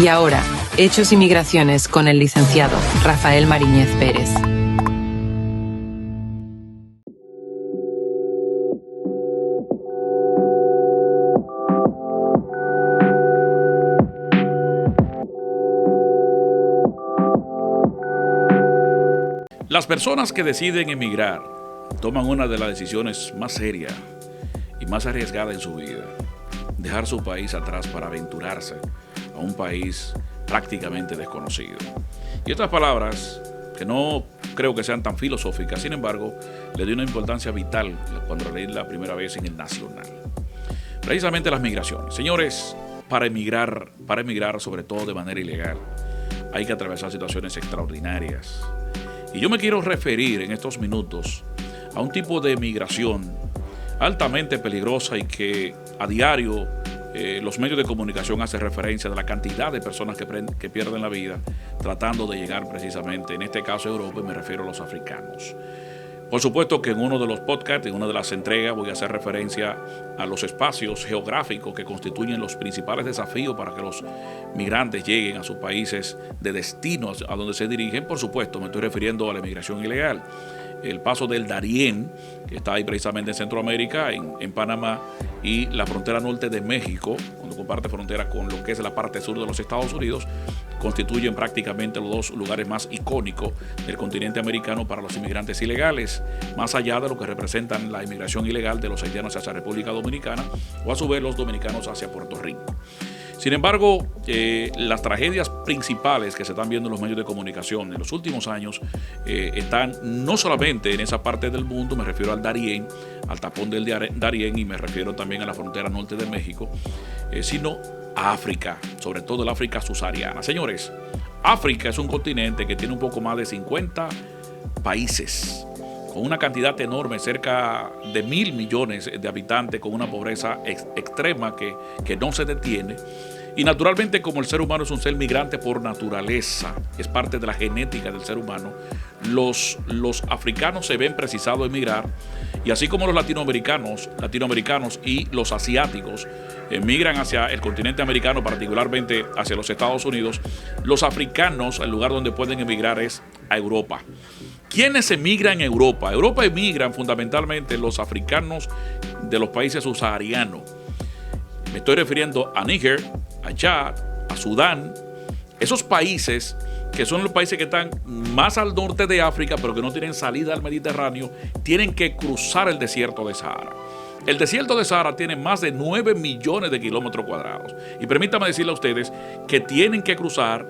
Y ahora, Hechos y Migraciones con el licenciado Rafael Mariñez Pérez. Las personas que deciden emigrar toman una de las decisiones más serias y más arriesgadas en su vida: dejar su país atrás para aventurarse a un país prácticamente desconocido. Y estas palabras, que no creo que sean tan filosóficas, sin embargo, le di una importancia vital cuando la leí la primera vez en el Nacional. Precisamente las migraciones. Señores, para emigrar, sobre todo de manera ilegal, hay que atravesar situaciones extraordinarias. Y yo me quiero referir en estos minutos a un tipo de migración altamente peligrosa y que a diario los medios de comunicación hacen referencia de la cantidad de personas que pierden la vida tratando de llegar precisamente, en este caso a Europa, y me refiero a los africanos. Por supuesto que en uno de los podcasts, en una de las entregas, voy a hacer referencia a los espacios geográficos que constituyen los principales desafíos para que los migrantes lleguen a sus países de destino a donde se dirigen. Por supuesto, me estoy refiriendo a la inmigración ilegal. El paso del Darién, que está ahí precisamente en Centroamérica, en Panamá, y la frontera norte de México, cuando comparte frontera con lo que es la parte sur de los Estados Unidos, constituyen prácticamente los dos lugares más icónicos del continente americano para los inmigrantes ilegales, más allá de lo que representan la inmigración ilegal de los haitianos hacia República Dominicana o a su vez los dominicanos hacia Puerto Rico. Sin embargo, las tragedias principales que se están viendo en los medios de comunicación en los últimos años están no solamente en esa parte del mundo, me refiero al Darién, al tapón del Darién, y me refiero también a la frontera norte de México, sino a África, sobre todo el África subsahariana. Señores, África es un continente que tiene un poco más de 50 países, con una cantidad enorme, cerca de 1.000 millones de habitantes, con una pobreza extrema que no se detiene. Y naturalmente, como el ser humano es un ser migrante por naturaleza, es parte de la genética del ser humano, los africanos se ven precisados de emigrar, y así como los latinoamericanos y los asiáticos emigran hacia el continente americano, particularmente hacia los Estados Unidos, los africanos, el lugar donde pueden emigrar es a Europa. ¿Quiénes emigran a Europa? A Europa emigran fundamentalmente los africanos de los países subsaharianos. Me estoy refiriendo a Níger, a Chad, a Sudán. Esos países que son los países que están más al norte de África, pero que no tienen salida al Mediterráneo, tienen que cruzar el desierto de Sahara. El desierto de Sahara tiene más de 9 millones de kilómetros cuadrados. Y permítame decirle a ustedes que tienen que cruzar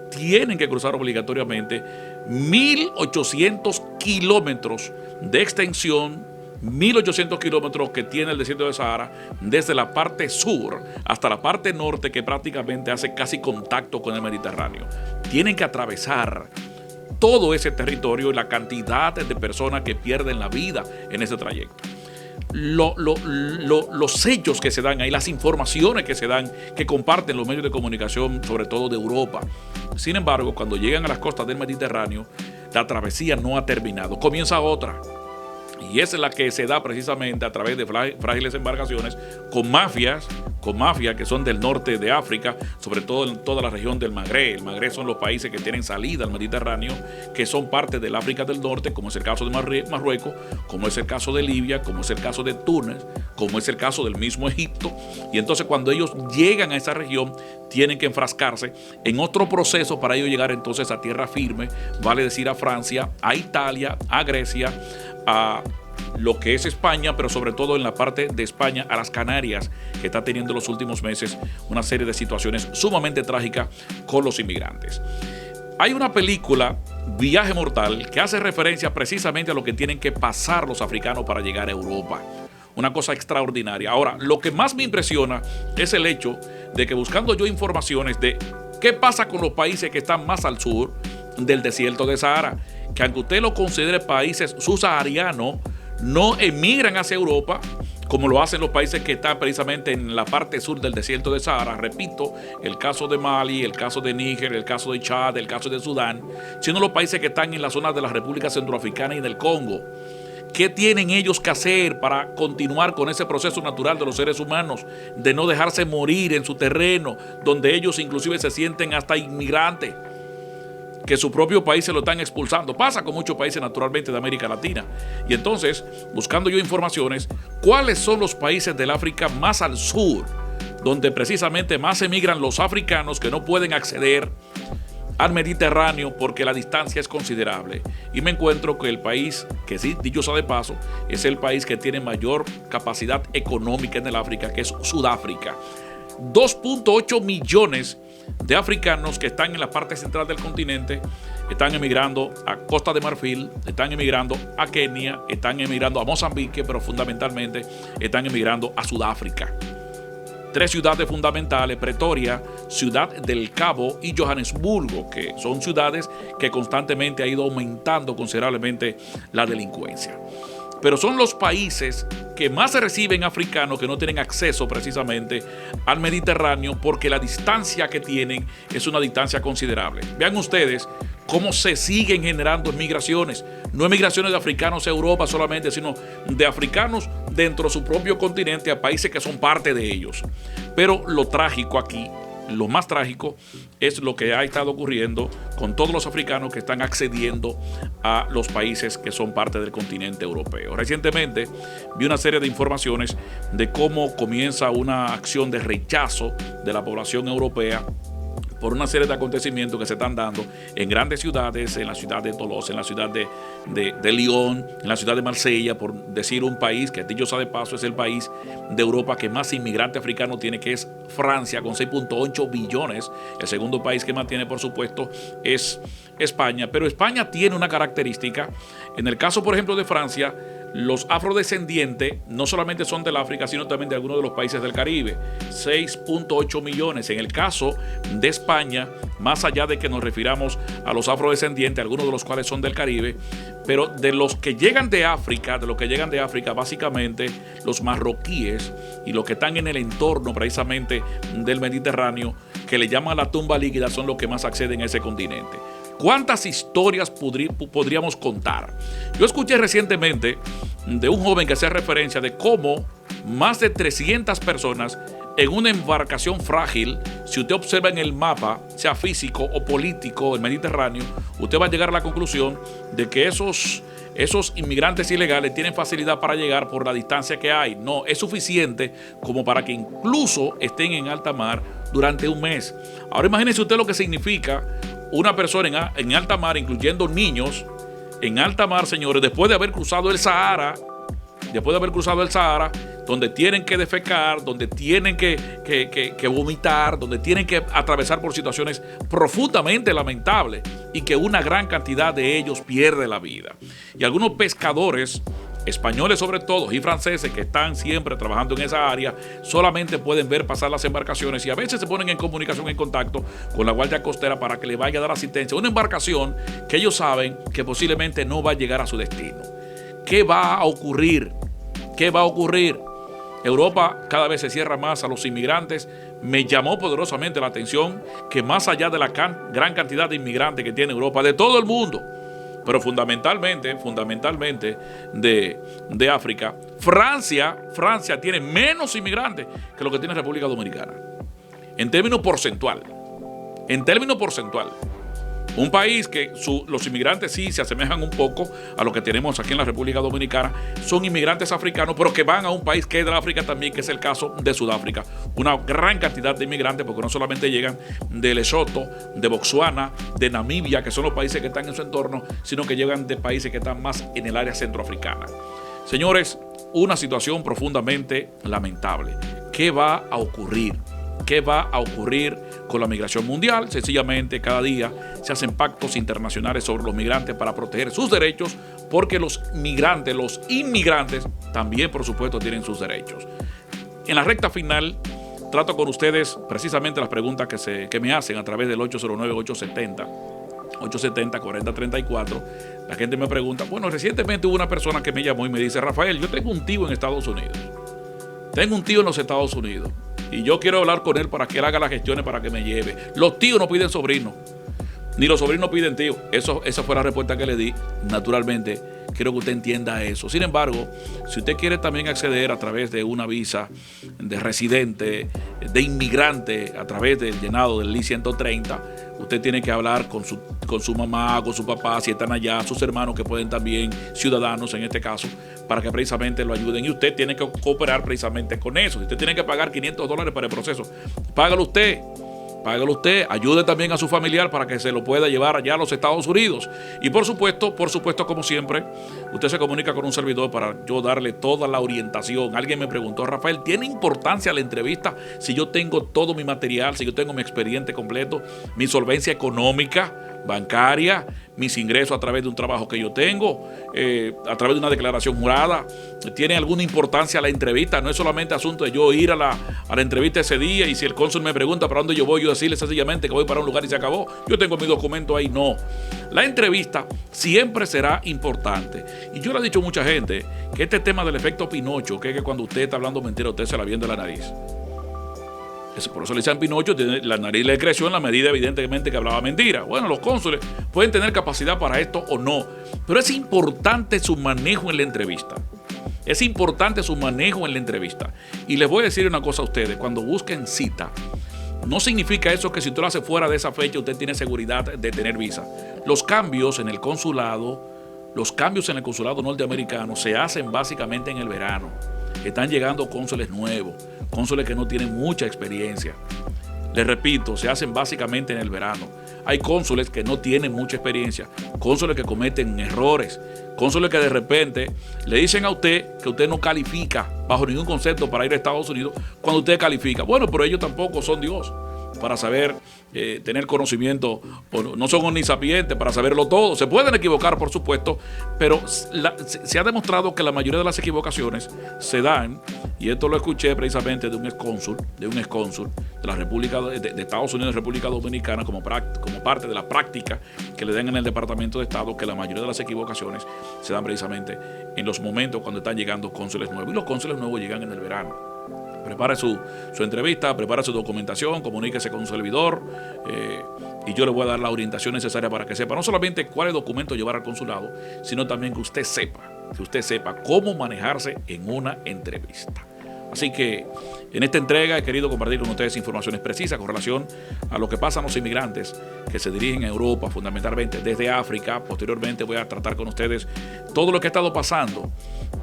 obligatoriamente 1.800 kilómetros de extensión, 1.800 kilómetros que tiene el desierto de Sahara, desde la parte sur hasta la parte norte, que prácticamente hace casi contacto con el Mediterráneo. Tienen que atravesar todo ese territorio y la cantidad de personas que pierden la vida en ese trayecto. Los hechos que se dan ahí, las informaciones que se dan, que comparten los medios de comunicación, sobre todo de Europa. Sin embargo, cuando llegan a las costas del Mediterráneo, la travesía no ha terminado. Comienza otra. Y esa es la que se da precisamente a través de frágiles embarcaciones con mafias que son del norte de África, sobre todo en toda la región del Magreb. El Magreb son los países que tienen salida al Mediterráneo, que son parte del África del Norte, como es el caso de Marruecos, como es el caso de Libia, como es el caso de Túnez, como es el caso del mismo Egipto. Y entonces cuando ellos llegan a esa región, tienen que enfrascarse en otro proceso para ellos llegar entonces a tierra firme, vale decir a Francia, a Italia, a Grecia, a lo que es España, pero sobre todo en la parte de España, a las Canarias, que está teniendo en los últimos meses una serie de situaciones sumamente trágicas con los inmigrantes. Hay una película, Viaje Mortal, que hace referencia precisamente a lo que tienen que pasar los africanos para llegar a Europa. Una cosa extraordinaria. Ahora, lo que más me impresiona es el hecho de que, buscando yo informaciones de qué pasa con los países que están más al sur del desierto de Sahara, que aunque usted lo considere países subsaharianos, no emigran hacia Europa como lo hacen los países que están precisamente en la parte sur del desierto de Sahara. Repito, el caso de Mali, el caso de Níger, el caso de Chad, el caso de Sudán, sino los países que están en la zona de la República Centroafricana y del Congo, ¿Qué tienen ellos que hacer para continuar con ese proceso natural de los seres humanos, de no dejarse morir en su terreno, donde ellos inclusive se sienten hasta inmigrantes, que su propio país se lo están expulsando? Pasa con muchos países naturalmente de América Latina. Y entonces, buscando yo informaciones, ¿cuáles son los países del África más al sur, donde precisamente más emigran los africanos que no pueden acceder al Mediterráneo porque la distancia es considerable? Y me encuentro que el país, que sí, dicho sea de paso, es el país que tiene mayor capacidad económica en el África, que es Sudáfrica. 2.8 millones de africanos que están en la parte central del continente están emigrando a Costa de Marfil, están emigrando a Kenia, están emigrando a Mozambique, pero fundamentalmente están emigrando a Sudáfrica. 3 ciudades fundamentales: Pretoria, Ciudad del Cabo y Johannesburgo, que son ciudades que constantemente ha ido aumentando considerablemente la delincuencia. Pero son los países que más se reciben africanos que no tienen acceso precisamente al Mediterráneo, porque la distancia que tienen es una distancia considerable. Vean ustedes cómo se siguen generando migraciones, no migraciones de africanos a Europa solamente, sino de africanos dentro de su propio continente a países que son parte de ellos. Pero lo trágico aquí, lo más trágico, es lo que ha estado ocurriendo con todos los africanos que están accediendo a los países que son parte del continente europeo. Recientemente vi una serie de informaciones de cómo comienza una acción de rechazo de la población europea por una serie de acontecimientos que se están dando en grandes ciudades, en la ciudad de Toulouse, en la ciudad de Lyon, en la ciudad de Marsella, por decir un país que, dicho sea de paso, es el país de Europa que más inmigrantes africanos tiene, que es Francia, con 6.8 billones. El segundo país que más tiene, por supuesto, es España. Pero España tiene una característica. En el caso, por ejemplo, de Francia, los afrodescendientes no solamente son del África, sino también de algunos de los países del Caribe. 6.8 millones. En el caso de España, más allá de que nos refiramos a los afrodescendientes, algunos de los cuales son del Caribe, pero de los que llegan de África, básicamente los marroquíes y los que están en el entorno precisamente del Mediterráneo, que le llaman la tumba líquida, son los que más acceden a ese continente. ¿Cuántas historias podríamos contar? Yo escuché recientemente de un joven que hacía referencia de cómo más de 300 personas en una embarcación frágil, si usted observa en el mapa, sea físico o político, el Mediterráneo, usted va a llegar a la conclusión de que esos inmigrantes ilegales tienen facilidad para llegar por la distancia que hay. No, es suficiente como para que incluso estén en alta mar durante un mes. Ahora imagínese usted lo que significa una persona en alta mar, incluyendo niños, en alta mar, señores, después de haber cruzado el Sahara, donde tienen que defecar, donde tienen que vomitar, donde tienen que atravesar por situaciones profundamente lamentables y que una gran cantidad de ellos pierde la vida. Y algunos pescadores, españoles sobre todo y franceses, que están siempre trabajando en esa área, solamente pueden ver pasar las embarcaciones y a veces se ponen en comunicación, en contacto con la Guardia Costera para que le vaya a dar asistencia. Una embarcación que ellos saben que posiblemente no va a llegar a su destino. ¿Qué va a ocurrir? ¿Qué va a ocurrir? Europa cada vez se cierra más a los inmigrantes. Me llamó poderosamente la atención que más allá de la gran cantidad de inmigrantes que tiene Europa, de todo el mundo, pero fundamentalmente de África, Francia tiene menos inmigrantes que lo que tiene República Dominicana. En términos porcentual. Un país que los inmigrantes sí se asemejan un poco a lo que tenemos aquí en la República Dominicana. Son inmigrantes africanos, pero que van a un país que es de África también, que es el caso de Sudáfrica. Una gran cantidad de inmigrantes, porque no solamente llegan de Lesoto, de Botsuana, de Namibia, que son los países que están en su entorno, sino que llegan de países que están más en el área centroafricana. Señores, una situación profundamente lamentable. ¿Qué va a ocurrir? ¿Qué va a ocurrir con la migración mundial? Sencillamente, cada día se hacen pactos internacionales sobre los migrantes para proteger sus derechos, porque los inmigrantes, también, por supuesto, tienen sus derechos. En la recta final, trato con ustedes precisamente las preguntas que me hacen a través del 809-870-4034. La gente me pregunta, bueno, recientemente hubo una persona que me llamó y me dice, Rafael, yo tengo un tío en Estados Unidos. Tengo un tío en los Estados Unidos y yo quiero hablar con él para que él haga las gestiones para que me lleve. Los tíos no piden sobrinos, ni los sobrinos piden tíos. Esa fue la respuesta que le di. Naturalmente Quiero que usted entienda eso. Sin embargo, si usted quiere también acceder a través de una visa de residente, de inmigrante, a través del llenado del I-130, usted tiene que hablar con su mamá, con su papá, si están allá, sus hermanos que pueden también, ciudadanos en este caso, para que precisamente lo ayuden. Y usted tiene que cooperar precisamente con eso. Si usted tiene que pagar $500 para el proceso, págalo usted. Págalo usted, ayude también a su familiar para que se lo pueda llevar allá a los Estados Unidos. Y por supuesto, como siempre, usted se comunica con un servidor para yo darle toda la orientación. Alguien me preguntó, Rafael, ¿tiene importancia la entrevista si yo tengo todo mi material, si yo tengo mi expediente completo, mi solvencia económica, bancaria, mis ingresos a través de un trabajo que yo tengo, a través de una declaración jurada? ¿Tiene alguna importancia la entrevista? No es solamente asunto de yo ir a la entrevista ese día y si el cónsul me pregunta para dónde yo voy, yo decirle sencillamente que voy para un lugar y se acabó. Yo tengo mi documento ahí. No. La entrevista siempre será importante. Y yo le he dicho a mucha gente que este tema del efecto Pinocho, que es que cuando usted está hablando mentira, usted se la viene de la nariz. Por eso le dicen Pinocho, la nariz le creció en la medida evidentemente que hablaba mentira. Bueno, los cónsules pueden tener capacidad para esto o no, pero es importante su manejo en la entrevista. Es importante su manejo en la entrevista. Y les voy a decir una cosa a ustedes, cuando busquen cita, no significa eso que si usted lo hace fuera de esa fecha usted tiene seguridad de tener visa. Los cambios en el consulado norteamericano se hacen básicamente en el verano. Están llegando cónsules nuevos, cónsules que no tienen mucha experiencia. Les repito, se hacen básicamente en el verano. Hay cónsules que no tienen mucha experiencia, cónsules que cometen errores, cónsules que de repente le dicen a usted que usted no califica bajo ningún concepto para ir a Estados Unidos cuando usted califica. Bueno, pero ellos tampoco son Dios para saber tener conocimiento, no son omnisapientes para saberlo todo. Se pueden equivocar, por supuesto, pero se ha demostrado que la mayoría de las equivocaciones se dan, y esto lo escuché precisamente de un excónsul de la República de Estados Unidos, República Dominicana, como parte de la práctica que le den en el Departamento de Estado, que la mayoría de las equivocaciones se dan precisamente en los momentos cuando están llegando cónsules nuevos, y los cónsules nuevos llegan en el verano. Prepare su entrevista, prepare su documentación, comuníquese con un servidor y yo le voy a dar la orientación necesaria para que sepa no solamente cuáles documentos llevar al consulado, sino también que usted sepa cómo manejarse en una entrevista. Así que en esta entrega he querido compartir con ustedes informaciones precisas con relación a lo que pasa a los inmigrantes que se dirigen a Europa, fundamentalmente desde África. Posteriormente voy a tratar con ustedes todo lo que ha estado pasando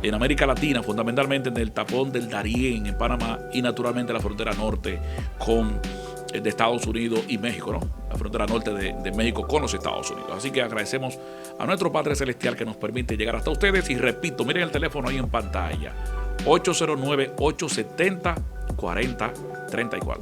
en América Latina, fundamentalmente en el tapón del Darién, en Panamá, y naturalmente la frontera norte de Estados Unidos y México, ¿no? La frontera norte de México con los Estados Unidos. Así que agradecemos a nuestro Padre Celestial que nos permite llegar hasta ustedes. Y repito, miren el teléfono ahí en pantalla, 809-870-4034.